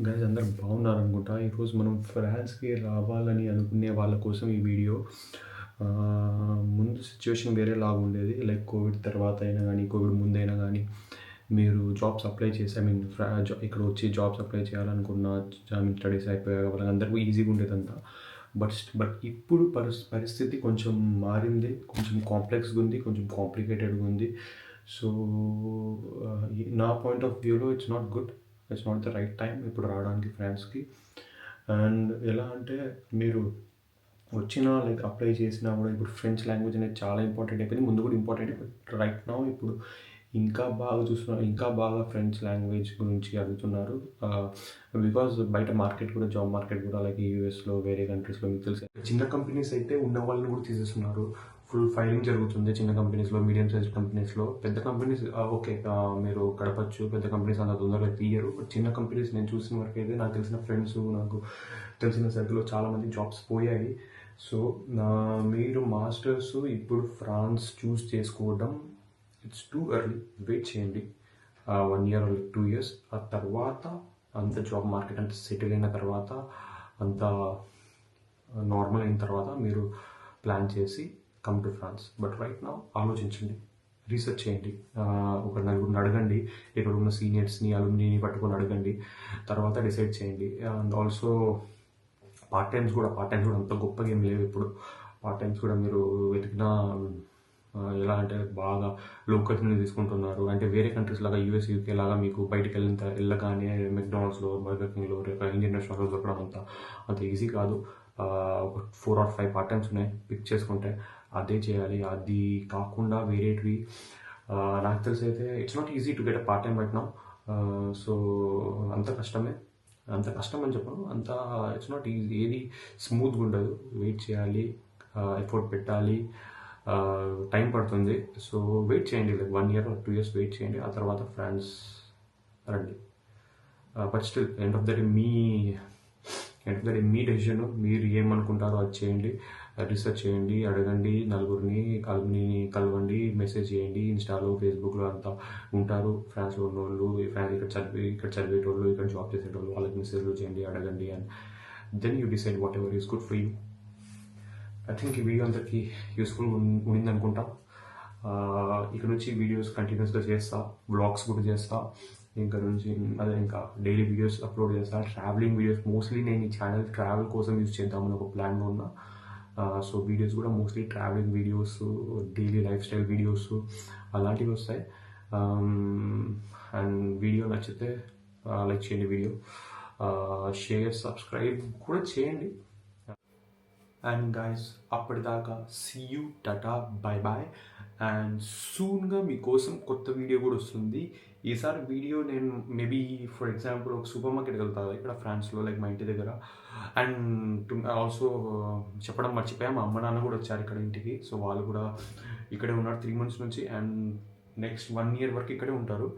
Guys అందరూ బాగున్నారనుకుంటా. ఈరోజు మనం ఫ్రాన్స్‌కి రావాలని అనుకునే వాళ్ళ కోసం ఈ వీడియో. ముందు సిట్యుయేషన్ వేరేలాగుండేది. లైక్ కోవిడ్ తర్వాత అయినా గానీ, కోవిడ్ ముందైనా గానీ, మీరు జాబ్స్ అప్లై చేసి ఐ మీన్ ఇక్కడ వచ్చి జాబ్స్ అప్లై చేయాలనుకున్న, ఐ మీన్ స్టడీస్ అయిపోయాక వాళ్ళందరికీ ఈజీగా ఉండేదంతా. బట్ ఇప్పుడు పరిస్థితి కొంచెం మారింది. కొంచెం కాంప్లెక్స్‌గా ఉంది. కొంచెం కాంప్లికేటెడ్‌గా ఉంది. సో, నా పాయింట్ ఆఫ్ వ్యూలో it's not good. It's not the right time ఇప్పుడు రావడానికి ఫ్రాన్స్‌కి. అండ్ ఎలా అంటే మీరు వచ్చినా లైక్ అప్లై చేసినా కూడా ఇప్పుడు ఫ్రెంచ్ లాంగ్వేజ్ అనేది చాలా ఇంపార్టెంట్ అయిపోయింది. ముందు కూడా ఇంపార్టెంట్, బట్ రైట్ నౌ ఇప్పుడు ఇంకా బాగా చూస్తున్నారు. ఇంకా బాగా ఫ్రెంచ్ లాంగ్వేజ్ గురించి అడుగుతున్నారు. బికాజ్ బయట మార్కెట్ కూడా, జాబ్ మార్కెట్ కూడా లైక్ యూఎస్లో, వేరే కంట్రీస్లో మీకు తెలిసి చిన్న కంపెనీస్ అయితే ఉన్న వాళ్ళని కూడా తీసేస్తున్నారు. ఫుల్ ఫైరింగ్ జరుగుతుంది చిన్న కంపెనీస్లో, మీడియం సైజ్ కంపెనీస్లో. పెద్ద కంపెనీస్ ఓకే, మీరు గడపచ్చు. పెద్ద కంపెనీస్ అంత తొందరగా తీయరు. బట్ చిన్న కంపెనీస్ నేను చూసిన వరకు అయితే, నాకు తెలిసిన ఫ్రెండ్స్, నాకు తెలిసిన సర్కిల్లో చాలామంది జాబ్స్ పోయాయి. సో మీరు మాస్టర్స్ ఇప్పుడు ఫ్రాన్స్ చూస్ చేసుకోవడం ఇట్స్ టూ ఎర్లీ. వెయిట్ చేయండి 1 ఇయర్ 2 ఇయర్స్. ఆ తర్వాత అంత జాబ్ మార్కెట్ అంత సెటిల్ అయిన తర్వాత, అంత నార్మల్ అయిన తర్వాత మీరు ప్లాన్ చేసి come to France. But right now ఆలోచించండి, రీసెర్చ్ చేయండి. ఒక నలుగురిని అడగండి, ఇక్కడ ఉన్న సీనియర్స్ని, అలుమ్నీని పట్టుకొని అడగండి. తర్వాత డిసైడ్ చేయండి. అండ్ ఆల్సో పార్ట్ టైమ్స్ కూడా అంత గొప్పగా ఏం లేవు ఇప్పుడు. పార్ట్ టైమ్స్ కూడా మీరు వెతికినా ఎలా అంటే బాగా లోకల్స్ నుండి తీసుకుంటున్నారు. అంటే వేరే కంట్రీస్ లాగా, యూఎస్, యూకే లాగా మీకు బయటికి వెళ్ళగానే మెక్డానల్డ్స్లో, బర్గర్ కింగ్లో, ఇండియన్ రెస్టారెంట్లో దొరకడం అంత ఈజీ కాదు. ఒక 4 or 5 పార్ట్ టైమ్స్ ఉన్నాయి, పిక్ చేసుకుంటే అదే చేయాలి. అది కాకుండా వేరేటివి నాకు తెలిసి అయితే it's not easy to get a part time right now. So అంత కష్టమే. అంత కష్టం అని చెప్పను, అంత ఇట్స్ నాట్ ఈజీ. ఏది స్మూత్గా ఉండదు. వెయిట్ చేయాలి, ఎఫర్ట్ పెట్టాలి, టైం పడుతుంది. సో వెయిట్ చేయండి, like 1 year or 2 years wait చేయండి. ఆ తర్వాత ఫ్రాన్స్ రండి. But still end of the day మీ డెసిషన్. మీరు ఏమనుకుంటారో అది చేయండి. రీసెర్చ్ చేయండి, అడగండి, నలుగురిని కలవండి, మెసేజ్ చేయండి. ఇన్స్టాలో, ఫేస్బుక్లో అంతా ఉంటారు ఫ్రాన్స్లో ఉన్న వాళ్ళు, ఇక్కడ చదివేటోళ్ళు, ఇక్కడ జాబ్ చేసేటోళ్ళు. వాళ్ళకి మెసేజ్లు చేయండి, అడగండి. And then you decide whatever is good for you. I think ఈ వీడియో అందరికీ యూస్ఫుల్ ఉండింది అనుకుంటా. ఇక్కడ నుంచి వీడియోస్ కంటిన్యూస్గా చేస్తా, వ్లాగ్స్ కూడా చేస్తా. ఇంకా డైలీ వీడియోస్ అప్లోడ్ చేస్తా. ట్రావెలింగ్ వీడియోస్ మోస్ట్లీ నేను ఈ ఛానల్ ట్రావెల్ కోసం యూజ్ చేద్దామని ఒక ప్లాన్లో ఉన్నా. సో వీడియోస్ కూడా mostly travelling videos, daily life style videos అలాంటివి వస్తాయి. అండ్ వీడియో నచ్చితే లైక్ చేయండి, వీడియో షేర్, సబ్స్క్రైబ్ కూడా చేయండి. అండ్ గైస్, అప్పటిదాకా see you, tata, bye bye. And సూన్గా మీకోసం కొత్త వీడియో కూడా వస్తుంది. ఈసారి వీడియో నేను మేబీ ఫర్ ఎగ్జాంపుల్ ఒక సూపర్ మార్కెట్కి వెళ్తాను ఇక్కడ ఫ్రాన్స్లో, లైక్ మా ఇంటి దగ్గర. అండ్ ఆల్సో చెప్పడం మర్చిపోయా, మా అమ్మ నాన్న కూడా వచ్చారు ఇక్కడ ఇంటికి. సో వాళ్ళు కూడా ఇక్కడే ఉన్నారు 3 months నుంచి. అండ్ నెక్స్ట్ 1 year వరకు ఇక్కడే ఉంటారు.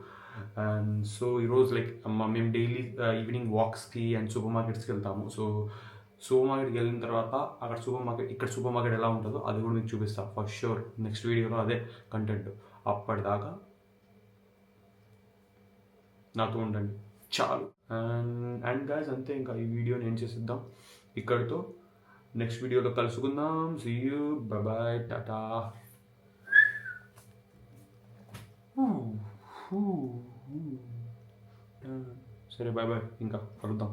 అండ్ సో ఈరోజు లైక్ మేము డైలీ ఈవినింగ్ వాక్స్కి అండ్ సూపర్ మార్కెట్స్కి వెళ్తాము. సో సూపర్ మార్కెట్కి వెళ్ళిన తర్వాత ఇక్కడ సూపర్ మార్కెట్ ఎలా ఉంటుందో అది కూడా మీకు చూపిస్తాను ఫర్ షూర్. నెక్స్ట్ వీడియోలో అదే కంటెంట్. అప్పటిదాకా నాతో ఉండండి చాలు. అండ్ గాయస్ అంతే, ఇంకా ఈ వీడియోని ఏం చేసిద్దాం ఇక్కడితో. నెక్స్ట్ వీడియోలో కలుసుకుందాం. సీ యూ, బాయ్, టాటా. సరే, బాయ్ బాయ్, ఇంకా కలుద్దాం.